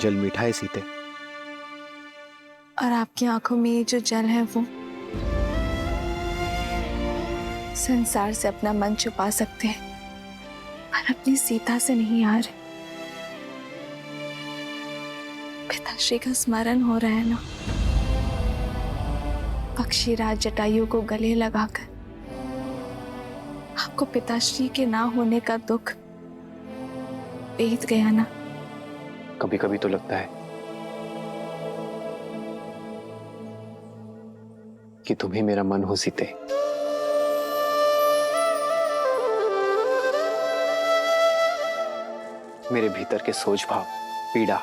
जल मीठा है सीते। और आपकी आंखों में ये जो जल है वो संसार से अपना मन छुपा सकते हैं, पर अपनी सीता से नहीं यार। पिताश्री का स्मरण हो रहा है ना, पक्षीराज जटायु को गले लगाकर आपको पिताश्री के ना होने का दुख बीत गया ना। कभी कभी तो लगता है कि तुम ही मेरा मन हो सीते। मेरे भीतर के सोच भाव, पीड़ा,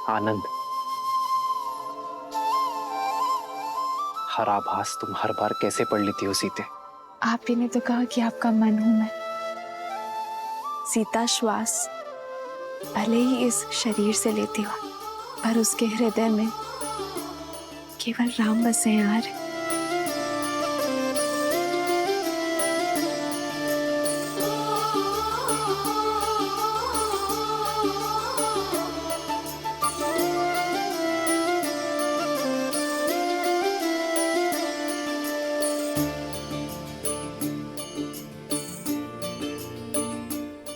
आनंद, हर आभास तुम हर बार कैसे पढ़ लेती हो सीते। आप ही ने तो कहा कि आपका मन हूं मैं। सीता श्वास भले ही इस शरीर से लेती हो, पर उसके हृदय में केवल राम बसे यार।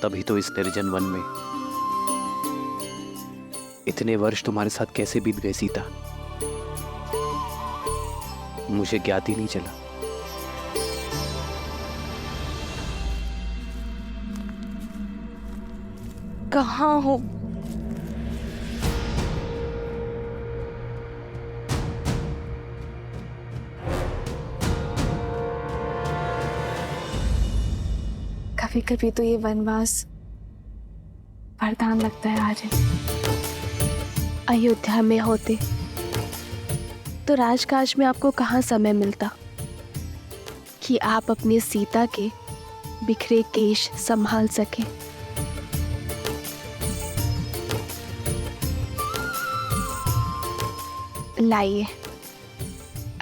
तभी तो इस निर्जन वन में इतने वर्ष तुम्हारे साथ कैसे बीत गए सीता, मुझे ज्ञात ही नहीं चला। कहाँ हो? कभी कभी तो ये वनवास वरदान लगता है आर्य। अयोध्या में होते तो राजकाज में आपको कहाँ समय मिलता कि आप अपनी सीता के बिखरे केश संभाल सके। लाइए,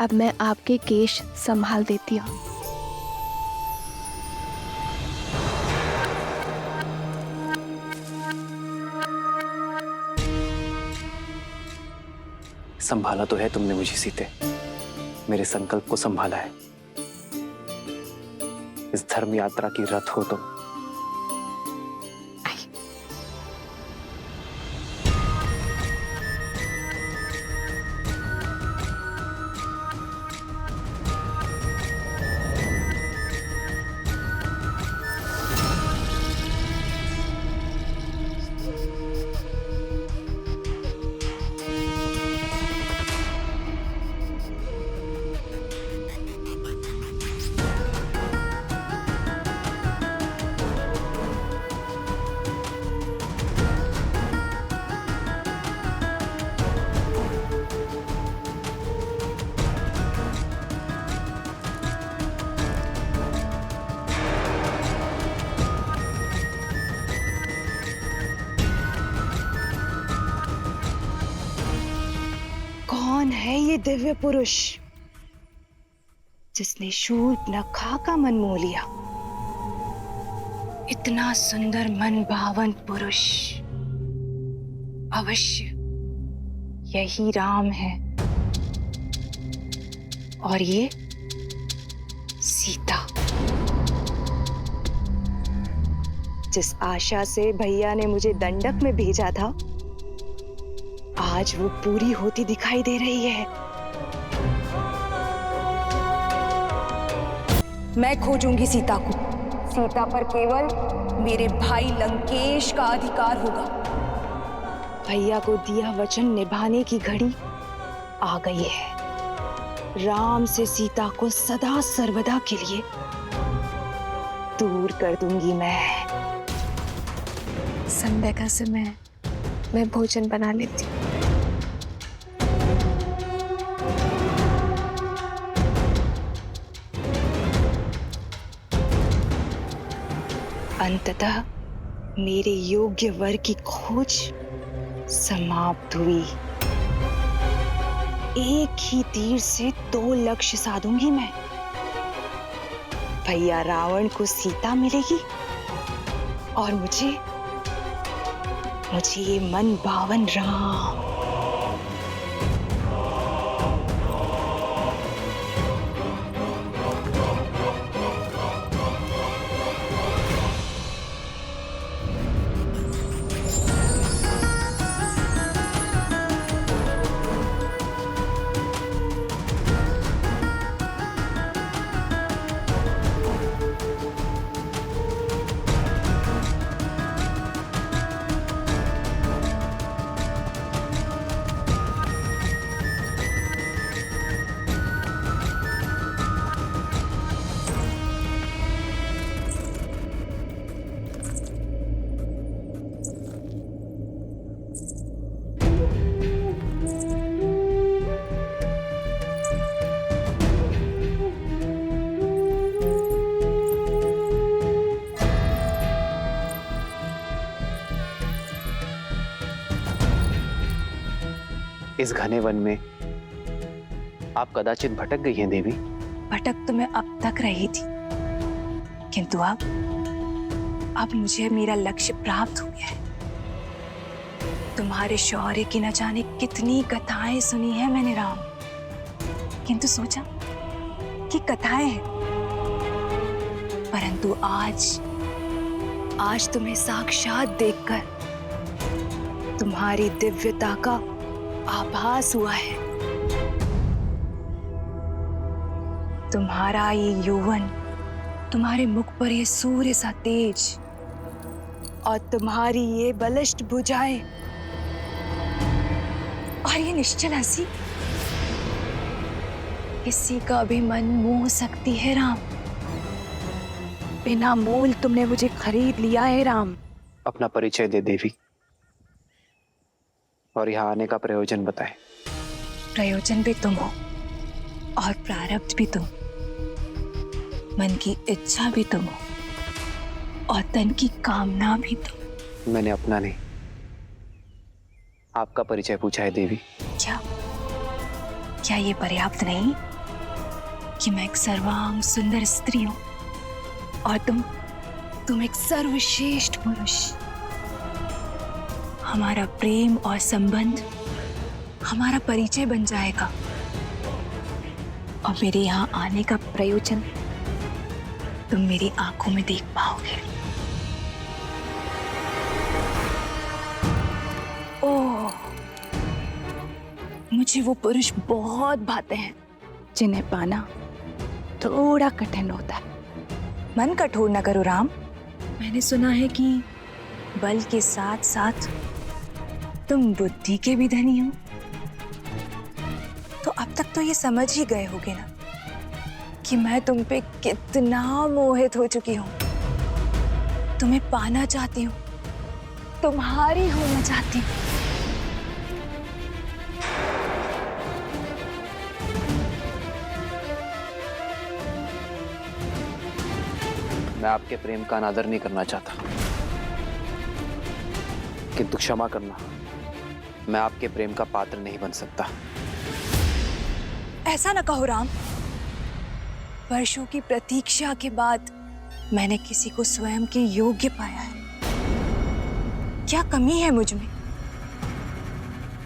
अब मैं आपके केश संभाल देती हूँ। संभाला तो है तुमने मुझे सीते, मेरे संकल्प को संभाला है। इस धर्म यात्रा की रथ हो तुम। कौन है ये दिव्य पुरुष जिसने शूर्पणखा का मन मोह लिया? इतना सुंदर मन भावन पुरुष अवश्य यही राम है, और ये सीता। जिस आशा से भैया ने मुझे दंडक में भेजा था, आज वो पूरी होती दिखाई दे रही है। मैं खोजूंगी सीता को। सीता पर केवल मेरे भाई लंकेश का अधिकार होगा। भैया को दिया वचन निभाने की घड़ी आ गई है। राम से सीता को सदा सर्वदा के लिए दूर कर दूंगी मैं। संध्या का समय है, मैं भोजन बना लेती हूँ। अंततः मेरे योग्य वर की खोज समाप्त हुई। एक ही तीर से 2 लक्ष्य साधूंगी मैं। भैया रावण को सीता मिलेगी और मुझे मुझे ये मन भावन राम। इस घने वन में आप कदाचित भटक गई हैं देवी। भटक तो मैं अब तक रही थी, किंतु अब मुझे मेरा लक्ष्य प्राप्त हो गया है। तुम्हारे शौर्य की न जाने कितनी कथाएं सुनी है मैंने राम, किंतु सोचा कि कथाएं हैं, परंतु आज तुम्हें साक्षात देखकर तुम्हारी दिव्यता का आभास हुआ है। तुम्हारा ये यौवन, तुम्हारे मुख पर ये सूर्य सा तेज और तुम्हारी ये बलिष्ठ भुजाएं और ये निश्चल हंसी किसी का भी मन मोह सकती है राम। बिना मोल तुमने मुझे खरीद लिया है राम। अपना परिचय दे देवी और यहाँ आने का प्रयोजन बताएं। प्रयोजन भी तुम हो और प्रारब्ध भी तुम, मन की इच्छा भी तुम हो और तन की कामना भी तुम। मैंने अपना नहीं, आपका परिचय पूछा है देवी। क्या ये पर्याप्त नहीं कि मैं एक सर्वांग सुंदर स्त्री हूं और तुम एक सर्वश्रेष्ठ पुरुष? हमारा प्रेम और संबंध हमारा परिचय बन जाएगा और मेरे यहाँ आने का प्रयोजन तुम मेरी आंखों में देख पाओगे। ओह, मुझे वो पुरुष बहुत भाते हैं जिन्हें पाना थोड़ा कठिन होता है। मन कठोर न करो राम। मैंने सुना है कि बल के साथ साथ तुम बुद्धि के भी धनी हो, तो अब तक तो ये समझ ही गए होगे ना कि मैं तुम पे कितना मोहित हो चुकी हूं। तुम्हें पाना चाहती हूं, तुम्हारी होना चाहती हूं। मैं आपके प्रेम का अनादर नहीं करना चाहता, किंतु क्षमा करना, मैं आपके प्रेम का पात्र नहीं बन सकता। ऐसा न कहो राम। वर्षों की प्रतीक्षा के बाद मैंने किसी को स्वयं के योग्य पाया है। क्या कमी है मुझ में?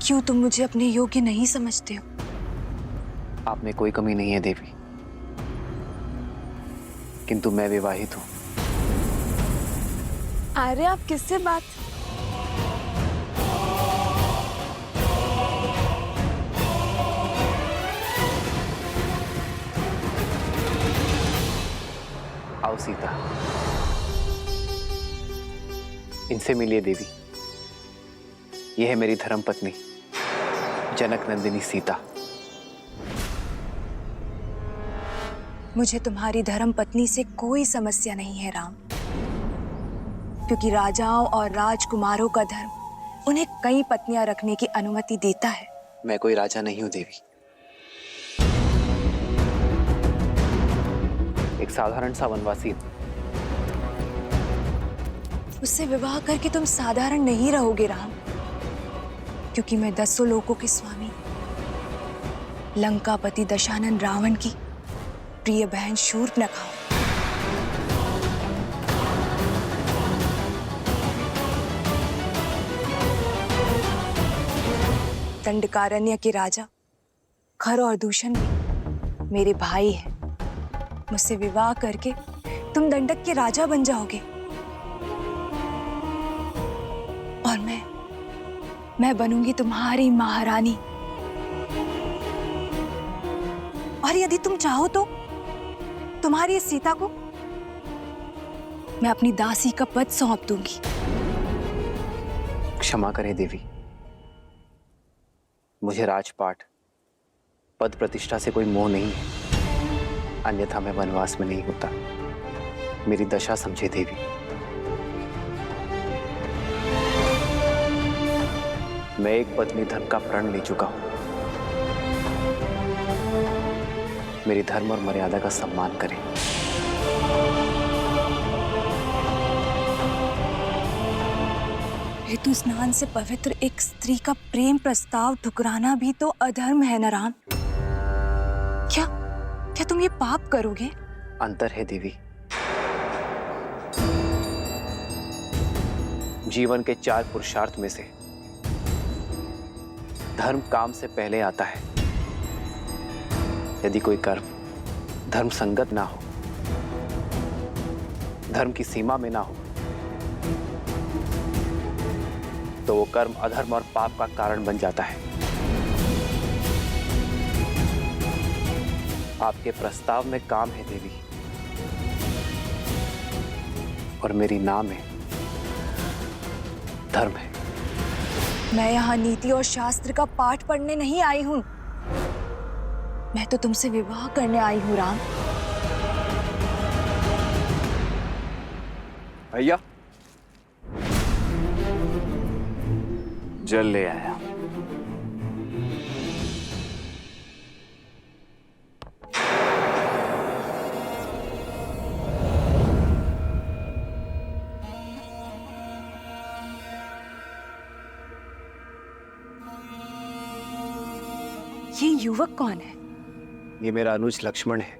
क्यों तुम मुझे अपने योग्य नहीं समझते हो? आप में कोई कमी नहीं है देवी, किंतु मैं विवाहित हूं। अरे आप किससे बात? आओ सीता, इनसे मिलिए देवी। यह है मेरी धर्मपत्नी जनक नंदिनी सीता। मुझे तुम्हारी धर्म पत्नी से कोई समस्या नहीं है राम, क्योंकि राजाओं और राजकुमारों का धर्म उन्हें कई पत्नियां रखने की अनुमति देता है। मैं कोई राजा नहीं हूं देवी, एक साधारण सा वनवासी हूं। उससे विवाह करके तुम साधारण नहीं रहोगे राम, क्योंकि मैं 10 लोकों के स्वामी लंकापति दशानन रावण की प्रिय बहन शूर्पणखा हूं। दंडकारण्य के राजा खर और दूषण भी मेरे भाई हैं। मुझसे विवाह करके तुम दंडक के राजा बन जाओगे और मैं बनूंगी तुम्हारी महारानी। और यदि तुम चाहो तो तुम्हारी इस सीता को मैं अपनी दासी का पद सौंप दूंगी। क्षमा करें देवी, मुझे राजपाट पद प्रतिष्ठा से कोई मोह नहीं है, अन्यथा मैं वनवास में नहीं होता। मेरी दशा समझे देवी। मैं एक पत्नी धर्म का प्रण ले चुका हूं। मेरी धर्म और मर्यादा का सम्मान करें। ऋतु स्नान से पवित्र एक स्त्री का प्रेम प्रस्ताव ठुकराना भी तो अधर्म है ना राम? क्या तुम ये पाप करोगे? अंतर है देवी। जीवन के 4 पुरुषार्थ में से धर्म काम से पहले आता है। यदि कोई कर्म धर्म संगत ना हो, धर्म की सीमा में ना हो, तो वो कर्म अधर्म और पाप का कारण बन जाता है। आपके प्रस्ताव में काम है देवी, और मेरी नाम है धर्म है। मैं यहाँ नीति और शास्त्र का पाठ पढ़ने नहीं आई हूं, मैं तो तुमसे विवाह करने आई हूं राम। भैया, जल ले आया। ये युवक कौन है? ये मेरा अनुज लक्ष्मण है।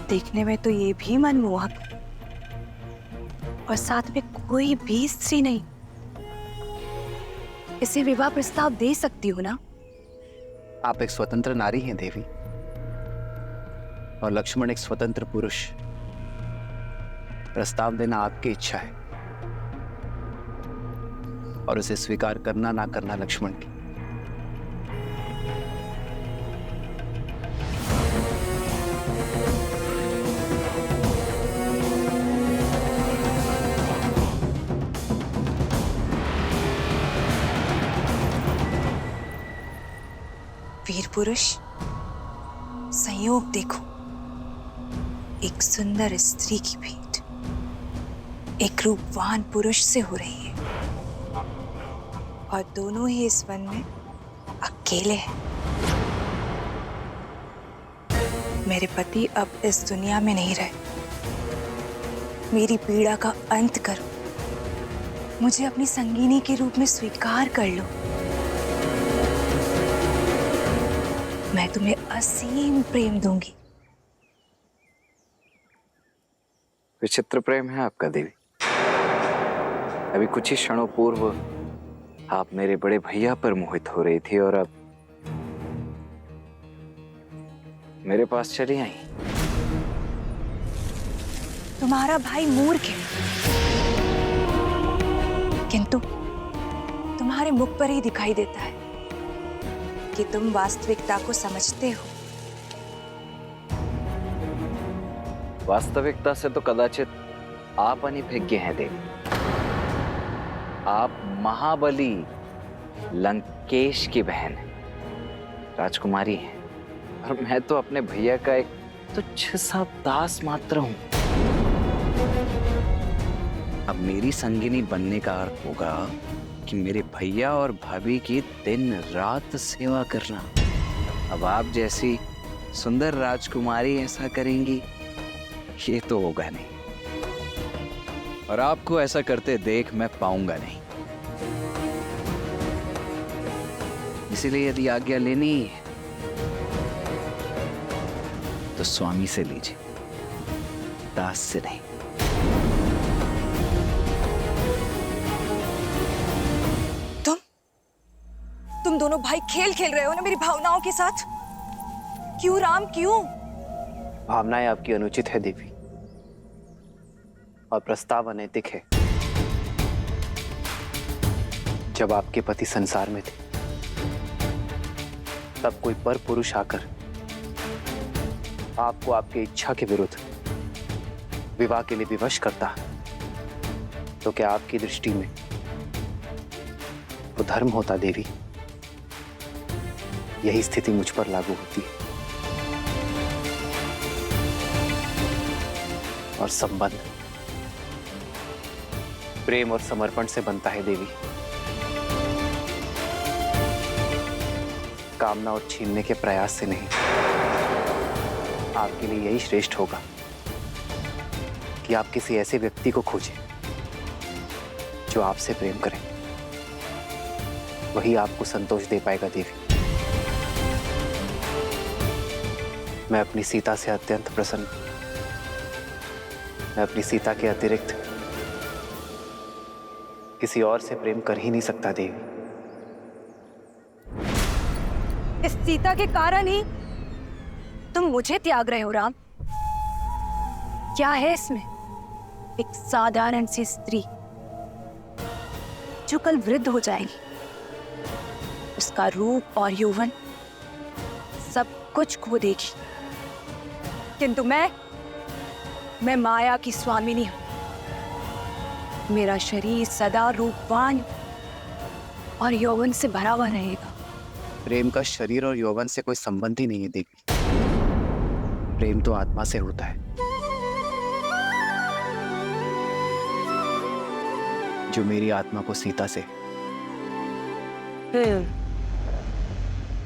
देखने में तो ये भी मनमोहक, और साथ में कोई भी स्त्री नहीं। इसे विवाह प्रस्ताव दे सकती हो ना? आप एक स्वतंत्र नारी हैं देवी, और लक्ष्मण एक स्वतंत्र पुरुष। प्रस्ताव देना आपकी इच्छा है, और उसे स्वीकार करना ना करना लक्ष्मण की। वीर पुरुष, संयोग देखो, एक सुंदर स्त्री की भेंट एक रूपवान पुरुष से हो रही है, और दोनों ही इस वन में अकेले हैं। मेरे पति अब इस दुनिया में नहीं रहे। मेरी पीड़ा का अंत करो, मुझे अपनी संगिनी के रूप में स्वीकार कर लो। मैं तुम्हें असीम प्रेम दूंगी। विचित्र प्रेम है आपका देवी। अभी कुछ ही क्षणों पूर्व आप मेरे बड़े भैया पर मोहित हो रही थी, और अब मेरे पास चली आई। तुम्हारा भाई मूर्ख है, किंतु तुम्हारे मुख पर ही दिखाई देता है कि तुम वास्तविकता को समझते हो। वास्तविकता से तो कदाचित आप अनभिज्ञ हैं देवी। आप महाबली लंकेश की बहन हैं, राजकुमारी हैं, और मैं तो अपने भैया का एक तुच्छ सा दास मात्र हूं। अब मेरी संगिनी बनने का अर्थ होगा कि मेरे भैया और भाभी की दिन रात सेवा करना। अब आप जैसी सुंदर राजकुमारी ऐसा करेंगी, ये तो होगा नहीं, और आपको ऐसा करते देख मैं पाऊंगा नहीं। इसीलिए यदि आज्ञा लेनी है तो स्वामी से लीजिए, दास से नहीं। दोनों भाई खेल खेल रहे हो ना मेरी भावनाओं के साथ। क्यों राम, क्यों? भावनाएं आपकी अनुचित है देवी, और प्रस्ताव अनैतिक है। जब आपके पति संसार में थे, तब कोई पर पुरुष आकर आपको आपकी इच्छा के विरुद्ध विवाह के लिए विवश करता, तो क्या आपकी दृष्टि में वो धर्म होता देवी? यही स्थिति मुझ पर लागू होती है। और संबंध प्रेम और समर्पण से बनता है देवी, कामना और छीनने के प्रयास से नहीं। आपके लिए यही श्रेष्ठ होगा कि आप किसी ऐसे व्यक्ति को खोजें जो आपसे प्रेम करे। वही आपको संतोष दे पाएगा देवी। मैं अपनी सीता से अत्यंत प्रसन्न। मैं अपनी सीता के अतिरिक्त किसी और से प्रेम कर ही नहीं सकता देवी। इस सीता के कारण ही तुम मुझे त्याग रहे हो राम। क्या है इसमें? एक साधारण सी स्त्री जो कल वृद्ध हो जाएगी, उसका रूप और यौवन सब कुछ खो देगी, किंतु मैं माया की स्वामिनी हूं। मेरा शरीर सदा रूपवान और यौवन से भरा हुआ रहेगा। प्रेम का शरीर और यौवन से कोई संबंध ही नहीं है देवी। प्रेम तो आत्मा से होता है, जो मेरी आत्मा को सीता से।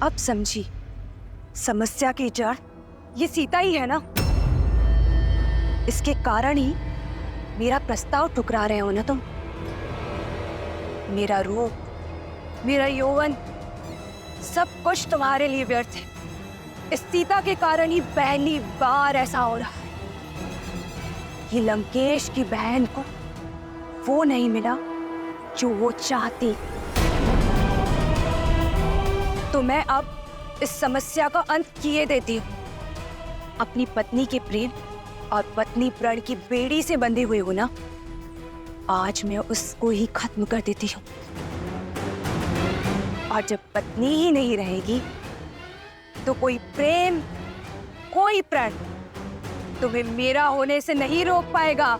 अब समझी समस्या की जड़ ये सीता ही है ना। इसके कारण ही मेरा प्रस्ताव ठुकरा रहे हो ना तुम। मेरा रूप, मेरा यौवन सब कुछ तुम्हारे लिए व्यर्थ है। इस सीता के कारण ही पहली बार ऐसा हो रहा है कि लंकेश की बहन को वो नहीं मिला जो वो चाहती। तो मैं अब इस समस्या का अंत किए देती हूँ। अपनी पत्नी के प्रेम और पत्नी प्रण की बेड़ी से बंधे हुए हो ना, आज मैं उसको ही खत्म कर देती हूँ। और जब पत्नी ही नहीं रहेगी तो कोई प्रेम, कोई प्रण तुम्हें मेरा होने से नहीं रोक पाएगा।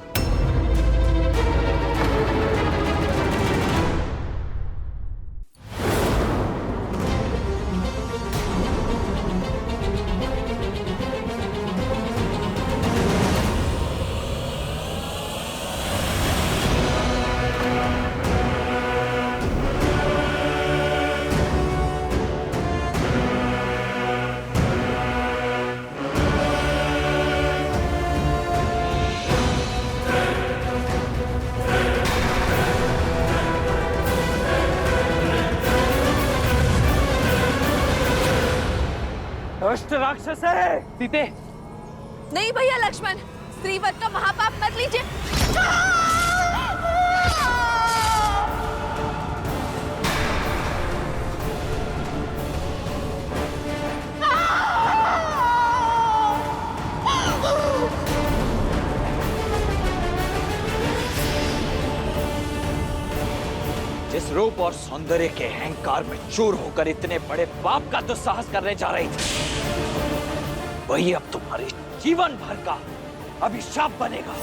दुष्ट राक्षस है सीते। नहीं भैया लक्ष्मण, स्त्रीवध का महापाप मत लीजिए। जिस रूप और सौंदर्य के अहंकार में चूर होकर इतने बड़े पाप का दुस्साहस करने जा रही थी, वही अब तुम्हारे जीवन भर का अभिशाप बनेगा।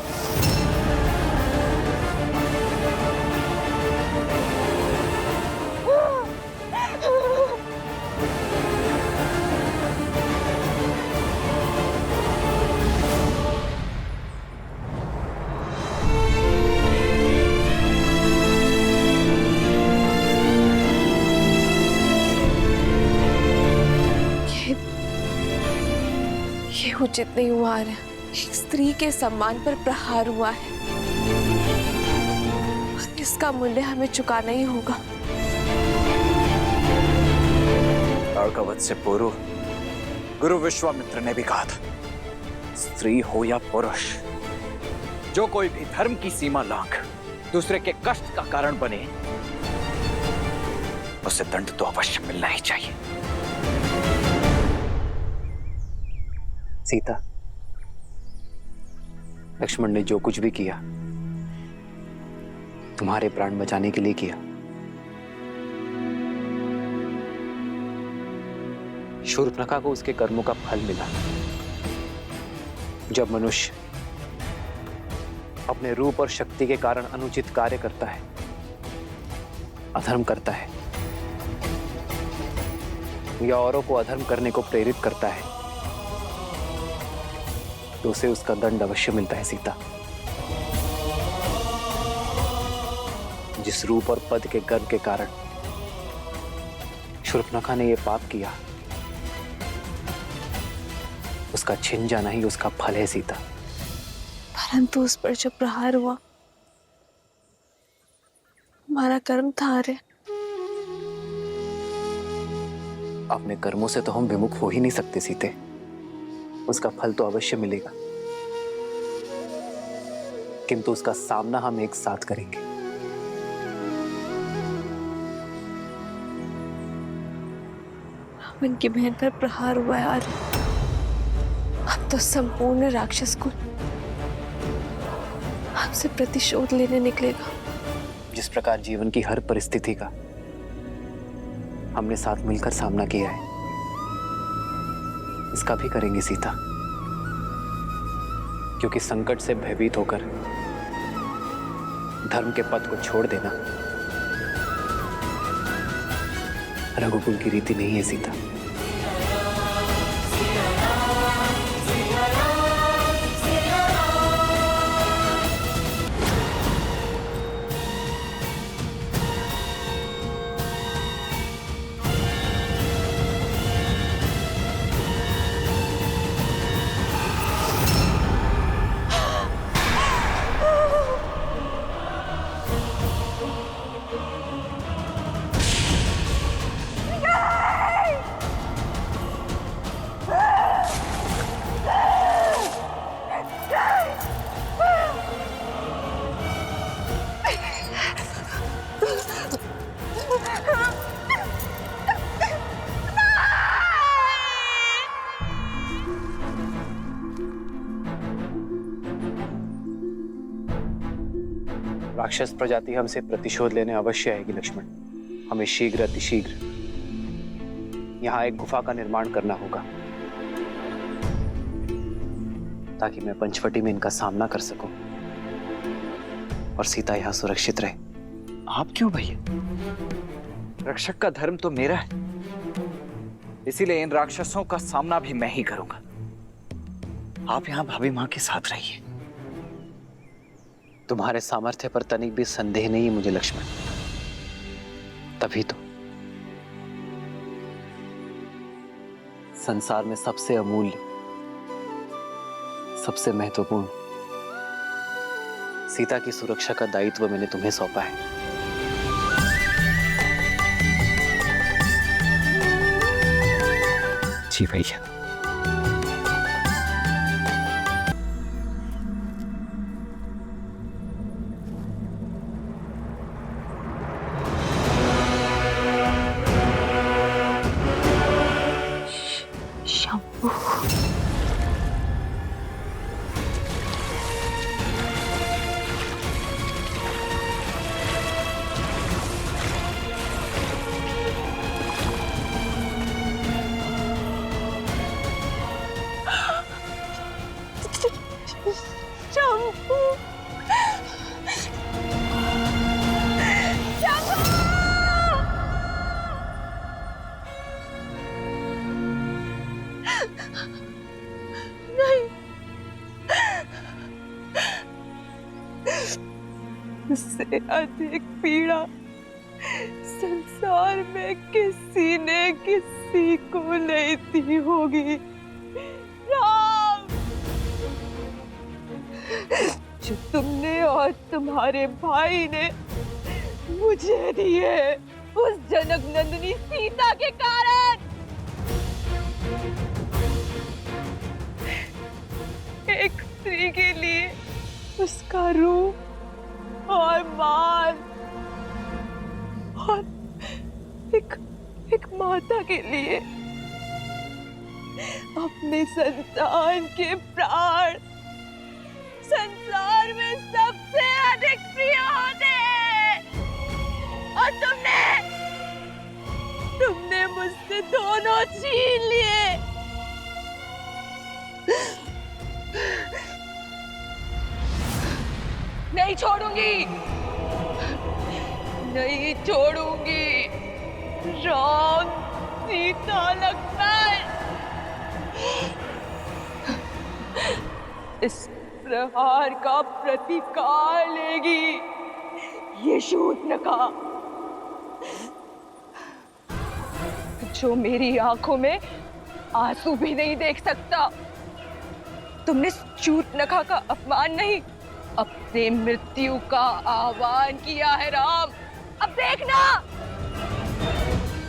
ये उचित नहीं हुआ है। एक स्त्री के सम्मान पर प्रहार हुआ है। इसका मूल्य हमें चुकाना ही होगा। अर्कवध से पूर्व गुरु विश्वामित्र ने भी कहा था, स्त्री हो या पुरुष, जो कोई भी धर्म की सीमा लांघ दूसरे के कष्ट का कारण बने, उसे दंड तो अवश्य मिलना ही चाहिए। सीता, लक्ष्मण ने जो कुछ भी किया तुम्हारे प्राण बचाने के लिए किया। शूर्पणखा को उसके कर्मों का फल मिला। जब मनुष्य अपने रूप और शक्ति के कारण अनुचित कार्य करता है, अधर्म करता है या औरों को अधर्म करने को प्रेरित करता है, तो उसे उसका दंड अवश्य मिलता है। सीता, जिस रूप और पद के गर्व के कारण शूर्पणखा ने यह पाप किया, उसका छिन जाना ही उसका फल है। सीता, परंतु उस पर जब प्रहार हुआ, हमारा कर्म था रे। अपने कर्मों से तो हम विमुख हो ही नहीं सकते सीते। उसका फल तो अवश्य मिलेगा, किंतु उसका सामना हम एक साथ करेंगे। रावण की बहन पर प्रहार हुआ यार। अब तो संपूर्ण राक्षस कुल हमसे प्रतिशोध लेने निकलेगा। जिस प्रकार जीवन की हर परिस्थिति का हमने साथ मिलकर सामना किया है, इसका भी करेंगे सीता। क्योंकि संकट से भयभीत होकर धर्म के पथ को छोड़ देना रघुकुल की रीति नहीं है। सीता, राक्षस प्रजाति हमसे प्रतिशोध लेने अवश्य आएगी लक्ष्मण। हमें शीघ्र अतिशीघ्र यहां एक गुफा का निर्माण करना होगा, ताकि मैं पंचवटी में इनका सामना कर सकूं और सीता यहां सुरक्षित रहे। आप क्यों भैया? रक्षक का धर्म तो मेरा है, इसीलिए इन राक्षसों का सामना भी मैं ही करूंगा। आप यहां भाभी मां के साथ रहिए। तुम्हारे सामर्थ्य पर तनिक भी संदेह नहीं है मुझे लक्ष्मण। तभी तो संसार में सबसे अमूल्य, सबसे महत्वपूर्ण सीता की सुरक्षा का दायित्व मैंने तुम्हें सौंपा है। जी भैया। इससे अधिक पीड़ा संसार में किसी ने किसी को नहीं दी होगी। राम, जो तुमने और तुम्हारे भाई ने मुझे दी है, उस जनक नंदिनी सीता के कारण। एक स्त्री के लिए उसका रूप और मान और एक माता के लिए अपने संतान के प्राण संसार में सबसे अधिक प्रिय होते हैं, और तुमने मुझसे दोनों छीन लिए। नहीं छोड़ूंगी, नहीं छोड़ूंगी। राम, सीता, लक्ष्मण, इस प्रहार का प्रतिकार लेगी ये शूर्पणखा, जो मेरी आंखों में आंसू भी नहीं देख सकता। तुमने शूर्पणखा का अपमान नहीं, अपने मृत्यु का आह्वान किया है राम। अब देखना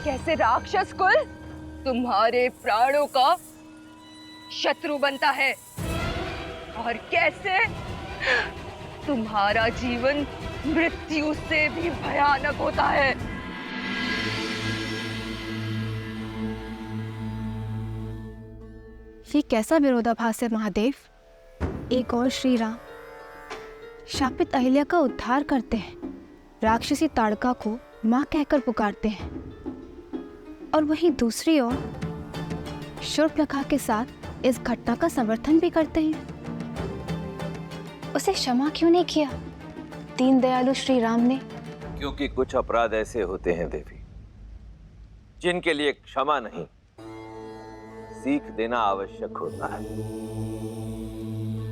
कैसे राक्षस कुल तुम्हारे प्राणों का शत्रु बनता है, और कैसे तुम्हारा जीवन मृत्यु से भी भयानक होता है। ये कैसा विरोधाभास है महादेव? एक और श्री राम शापित अहिल्या का उद्धार करते हैं, राक्षसी ताड़का को मां कहकर पुकारते हैं, और वहीं दूसरी ओर शूर्पणखा के साथ इस घटना का समर्थन भी करते हैं। उसे क्षमा क्यों नहीं किया दीन दयालु श्री राम ने? क्योंकि कुछ अपराध ऐसे होते हैं देवी, जिनके लिए क्षमा नहीं, सीख देना आवश्यक होता है।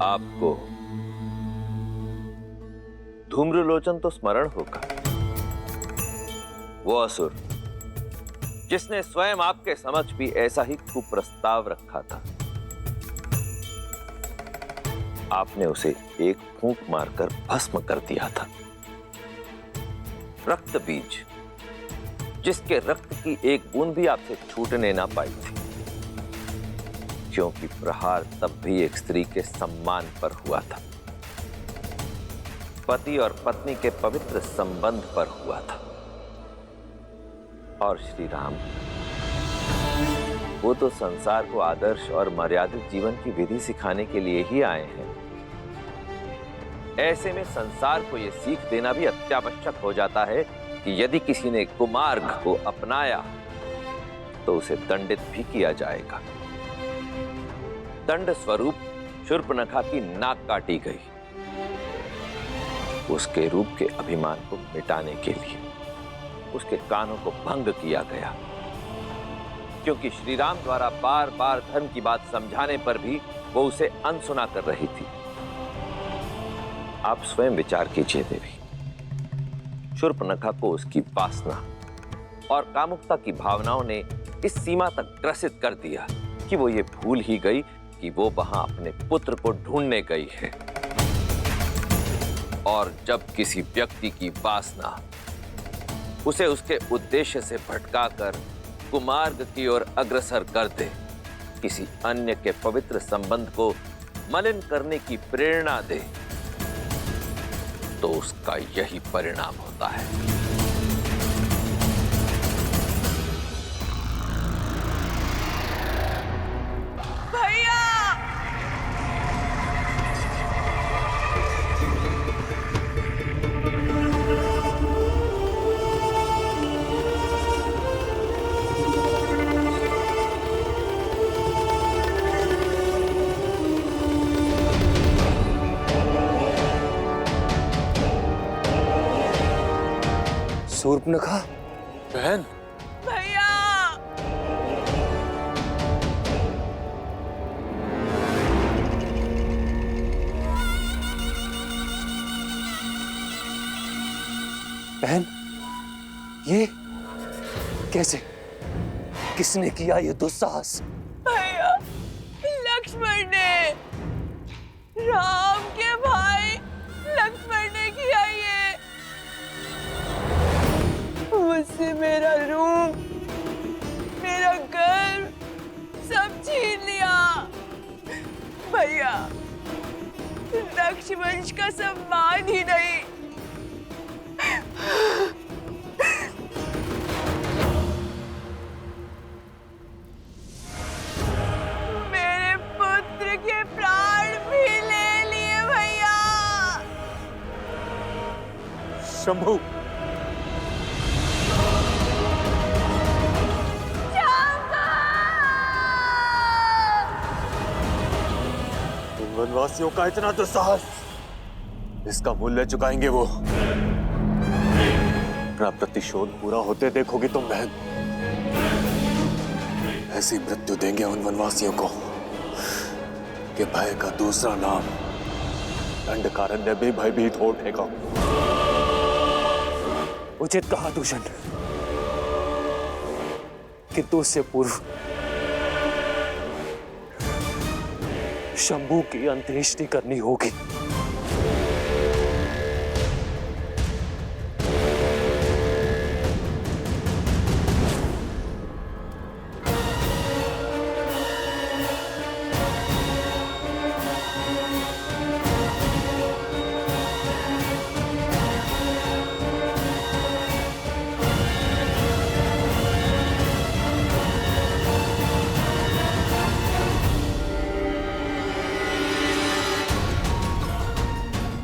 आपको धूम्रलोचन तो स्मरण होगा, वो असुर जिसने स्वयं आपके समक्ष भी ऐसा ही कुप्रस्ताव रखा था। आपने उसे एक फूंक मारकर भस्म कर दिया था। रक्त बीज जिसके रक्त की एक बूंद भी आपसे छूटने ना पाई थी, क्योंकि प्रहार तब भी एक स्त्री के सम्मान पर हुआ था, पति और पत्नी के पवित्र संबंध पर हुआ था। और श्री राम, वो तो संसार को आदर्श और मर्यादित जीवन की विधि सिखाने के लिए ही आए हैं। ऐसे में संसार को यह सीख देना भी अत्यावश्यक हो जाता है कि यदि किसी ने कुमार्ग को अपनाया तो उसे दंडित भी किया जाएगा। दंड स्वरूप शूर्पणखा की नाक काटी गई, उसके रूप के अभिमान को मिटाने के लिए उसके कानों को भंग किया गया, क्योंकि श्री राम द्वारा बार बार धर्म की बात समझाने पर भी वो उसे अनसुना कर रही थी। आप स्वयं विचार कीजिए देवी, शूर्पणखा को उसकी वासना और कामुकता की भावनाओं ने इस सीमा तक ग्रसित कर दिया कि वो ये भूल ही गई कि वो वहां अपने पुत्र को ढूंढने गई है। और जब किसी व्यक्ति की वासना उसे उसके उद्देश्य से भटकाकर कुमार्ग की ओर अग्रसर कर दे, किसी अन्य के पवित्र संबंध को मलिन करने की प्रेरणा दे, तो उसका यही परिणाम होता है। भैया, शूर्पणखा बहन, भैया, बहन, ये कैसे? किसने किया ये दुस्साहस? भैया, लक्ष्मण ने, राम के भाई लक्ष्मण ने किया ये। मुझसे मेरा रूप, मेरा गर्व सब छीन लिया। भैया, रक्षवंश का सम्मान ही नहीं, शंभू। उन वनवासियों का इतना दुस्साहस, इसका मूल्य चुकाएंगे वो। अपना प्रतिशोध पूरा होते देखोगी तुम बहन। ऐसी मृत्यु देंगे उन वनवासियों को कि भय का दूसरा नाम दंडकारण्य भी भयभीत हो उठेगा। उचित कहा दूषण, किंतु उससे पूर्व शंभू की अंत्येष्टि करनी होगी।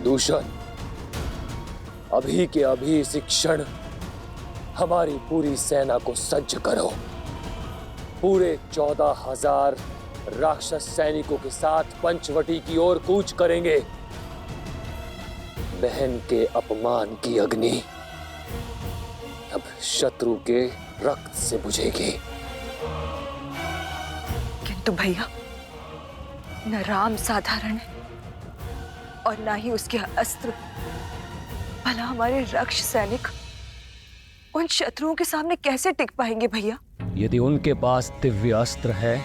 दूषण, अभी के अभी इसी क्षण हमारी पूरी सेना को सज्ज करो। पूरे 14,000 राक्षस सैनिकों के साथ पंचवटी की ओर कूच करेंगे। बहन के अपमान की अग्नि अब शत्रु के रक्त से बुझेगी। किंतु भैया, न राम साधारण है और ना ही उसके अस्त्र। भला हमारे राक्षस सैनिक उन शत्रुओं के सामने कैसे टिक पाएंगे भैया? यदि उनके पास दिव्य अस्त्र है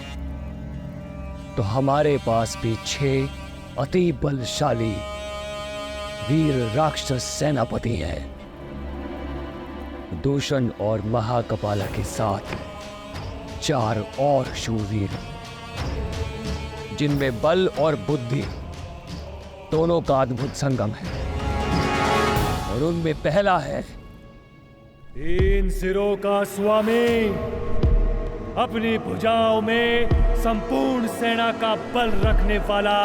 तो हमारे पास भी 6 अति बलशाली वीर राक्षस सेनापति हैं। दूषण और महाकपाला के साथ 4 और शूरवीर, जिनमें बल और बुद्धि दोनों का अद्भुत संगम है। और उनमें पहला है 3 सिरों का स्वामी, अपनी भुजाओं में संपूर्ण सेना का बल रखने वाला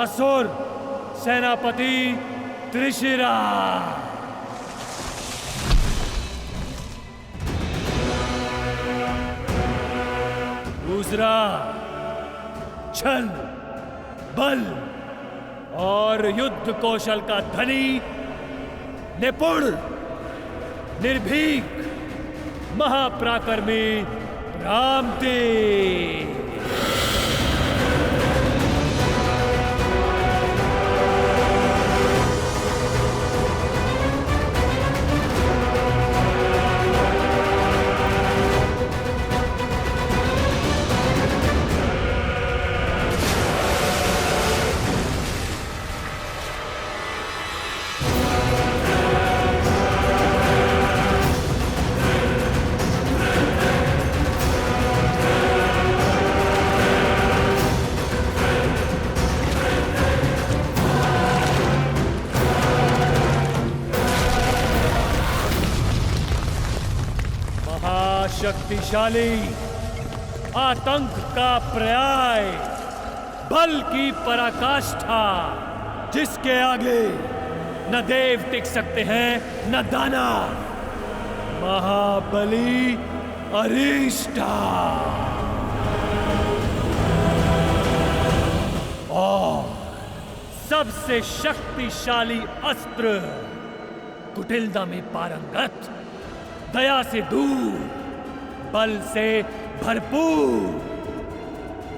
असुर सेनापति त्रिशिरा। दूसरा छल, बल और युद्ध कौशल का धनी, निपुण, निर्भीक, महापराक्रमी रामदेव। शक्तिशाली, आतंक का पर्याय, बल की पराकाष्ठा, जिसके आगे न देव टिक सकते हैं न दानव, महाबली अरिष्टा। और सबसे शक्तिशाली अस्त्र, कुटिलता में पारंगत, दया से दूर, बल से भरपूर,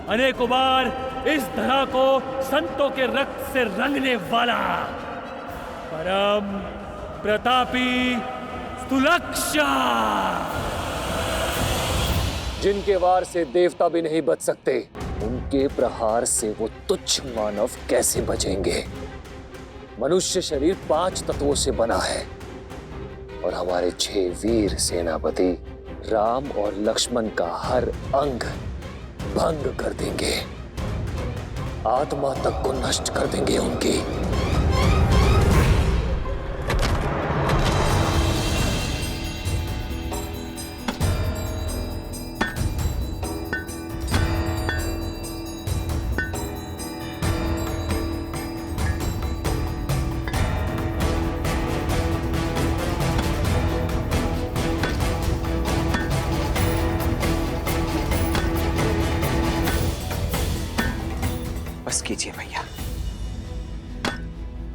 अनेकों बार इस धरा को संतों के रक्त से रंगने वाला परम प्रतापी स्थूलक्षा, जिनके वार से देवता भी नहीं बच सकते, उनके प्रहार से वो तुच्छ मानव कैसे बचेंगे? मनुष्य शरीर 5 तत्वों से बना है और हमारे 6 वीर सेनापति राम और लक्ष्मण का हर अंग भंग कर देंगे, आत्मा तक को नष्ट कर देंगे उनकी। बस कीजिए भैया,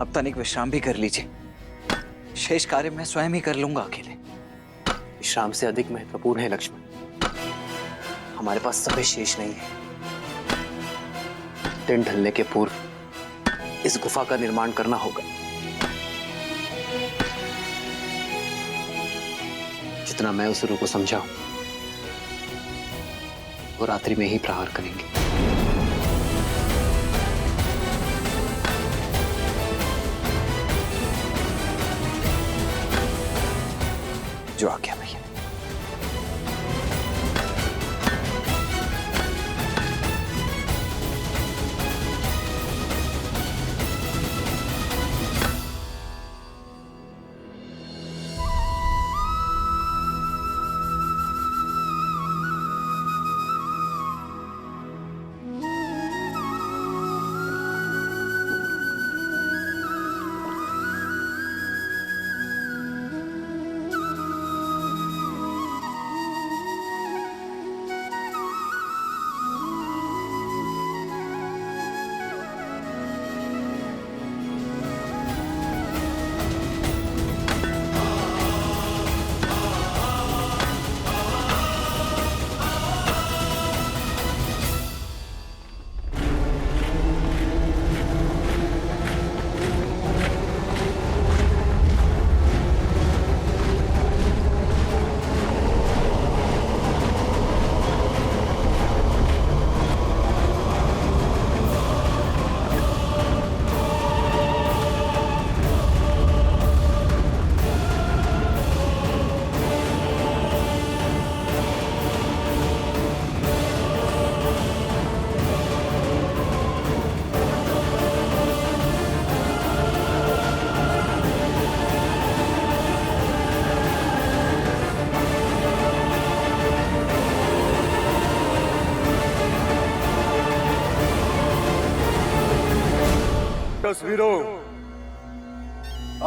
अब तनिक विश्राम भी कर लीजिए। शेष कार्य मैं स्वयं ही कर लूंगा अकेले। विश्राम से अधिक महत्वपूर्ण है लक्ष्मण, हमारे पास समय शेष नहीं है। दिन ढलने के पूर्व इस गुफा का निर्माण करना होगा। जितना मैं उस रूप को समझा हूं, वो रात्रि में ही प्रहार करेंगे। जो आ गया भैया। तस्वीरों,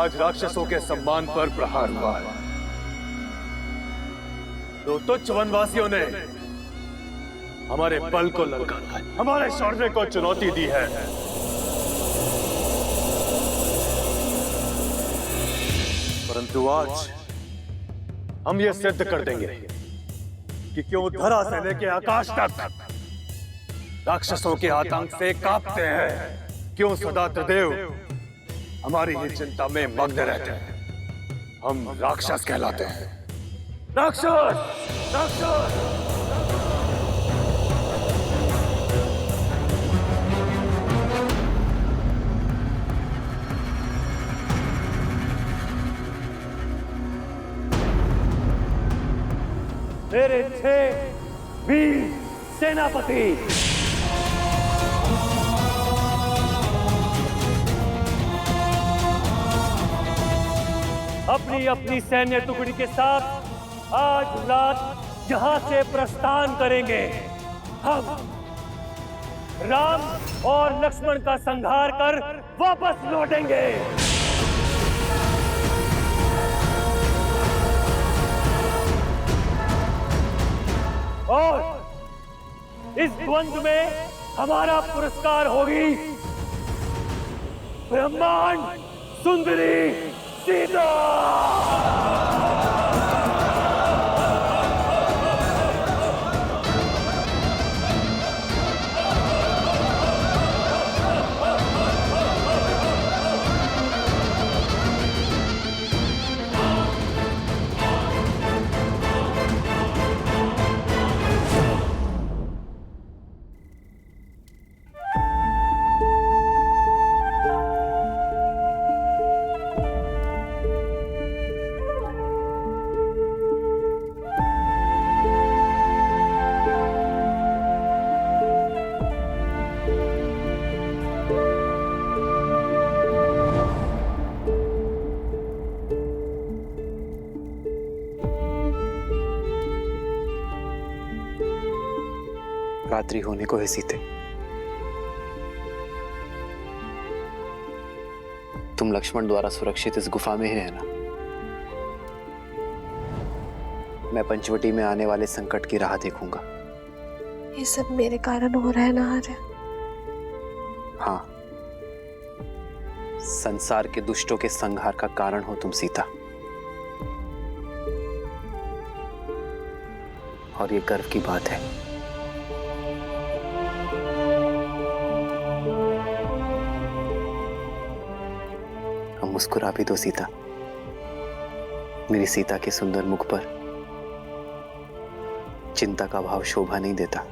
आज राक्षसों के सम्मान पर प्रहार हुआ है। दो तुच्छ वनवासियों ने हमारे बल को ललकारा है, हमारे शौर्य को चुनौती दी है। परंतु आज हम ये सिद्ध कर देंगे कि क्यों धरा से लेके आकाश तक राक्षसों के आतंक से कांपते हैं, क्यों सदा त्रिदेव हमारी ही चिंता में मग्न रहते हैं। हम राक्षस कहलाते हैं। राक्षस, राक्षस। मेरे 6 वीर सेनापति अपनी अपनी सैन्य टुकड़ी के साथ आज रात यहां से प्रस्थान करेंगे। हम राम और लक्ष्मण का संहार कर वापस लौटेंगे। और इस द्वंद्व में हमारा पुरस्कार होगी ब्रह्मांड सुंदरी सीता। रात्रि होने को है सीते, तुम लक्ष्मण द्वारा सुरक्षित इस गुफा में ही रहना। मैं पंचवटी में आने वाले संकट की राह देखूंगा। ये सब मेरे कारण हो रहा है ना आर्य। हाँ, संसार के दुष्टों के संहार का कारण हो तुम सीता, और ये गर्व की बात है। अब मुस्कुरा भी दो सीता। मेरी सीता के सुंदर मुख पर चिंता का भाव शोभा नहीं देता।